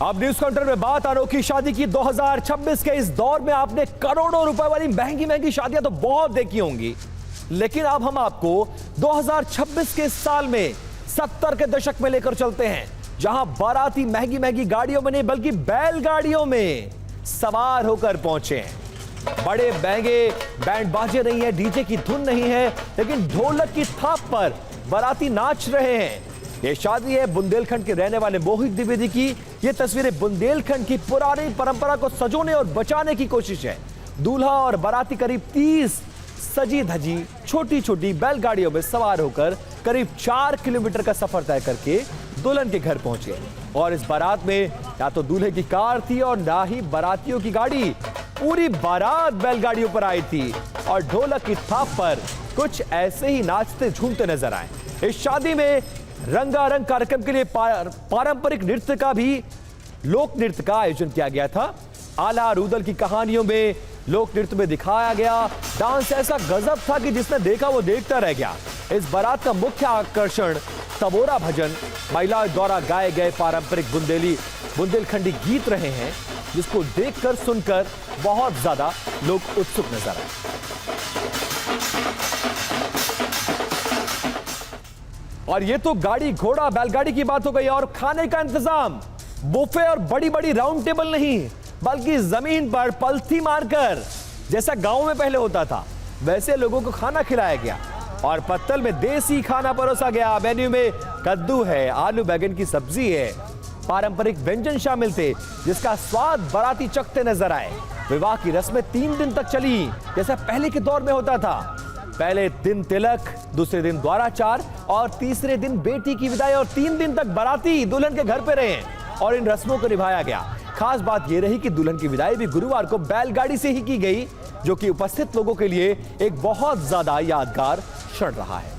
अब news counter में बात अनोखी शादी की। 2026 के इस दौर में आपने करोड़ों रुपए वाली महंगी महंगी शादियां तो बहुत देखी होंगी, लेकिन अब हम आपको 2026 के साल में 70 के दशक में लेकर चलते हैं, जहां बाराती महंगी महंगी गाड़ियों में नहीं बल्कि बैलगाड़ियों में सवार होकर पहुंचे हैं। बड़े महंगे बैंड बाजे नहीं है, डीजे की धुन नहीं है, लेकिन ढोलक की थाप पर बाराती नाच रहे हैं। ये शादी है बुंदेलखंड के रहने वाले मोहित द्विवेदी की। ये तस्वीरें बुंदेलखंड की पुरानी परंपरा को सजोने और बचाने की कोशिश है। दूल्हा और बाराती करीब 30 सजी धजी छोटी छोटी बैलगाड़ियों में सवार होकर करीब 4 किलोमीटर का सफर तय करके दुल्हन के घर पहुंचे। और इस बारात में या तो दूल्हे की कार थी और ना ही बारातियों की गाड़ी। पूरी बारात बैलगाड़ियों पर आई थी और ढोलक की थाप पर कुछ ऐसे ही नाचते झूमते नजर आए। इस शादी में रंगारंग कार्यक्रम के लिए पारंपरिक नृत्य का भी लोक नृत्य का आयोजन किया गया था। आला रूदल की कहानियों में लोक नृत्य में दिखाया गया डांस ऐसा गजब था कि जिसने देखा वो देखता रह गया। इस बारात का मुख्य आकर्षण तबोरा भजन, महिलाओं द्वारा गाए गए पारंपरिक बुंदेलखंडी गीत रहे हैं, जिसको देखकर सुनकर बहुत ज्यादा लोग उत्सुक नजर आए। और ये तो गाड़ी घोड़ा बैलगाड़ी की बात हो गई। और खाने का इंतजाम बुफे और बड़ी बड़ी राउंड टेबल नहीं, बल्कि जमीन पर पलथी मारकर, जैसा गांव में पहले होता था वैसे लोगों को खाना खिलाया गया और पत्तल में देसी खाना परोसा गया। मेन्यू में कद्दू है, आलू बैगन की सब्जी है, पारंपरिक व्यंजन शामिल थे जिसका स्वाद बाराती चखते नजर आए। विवाह की रस्में 3 दिन तक चली, जैसा पहले के दौर में होता था। पहले दिन तिलक, दूसरे दिन द्वाराचार और तीसरे दिन बेटी की विदाई। और 3 दिन तक बाराती दुल्हन के घर पे रहे और इन रस्मों को निभाया गया। खास बात यह रही कि दुल्हन की विदाई भी गुरुवार को बैलगाड़ी से ही की गई, जो कि उपस्थित लोगों के लिए एक बहुत ज्यादा यादगार क्षण रहा है।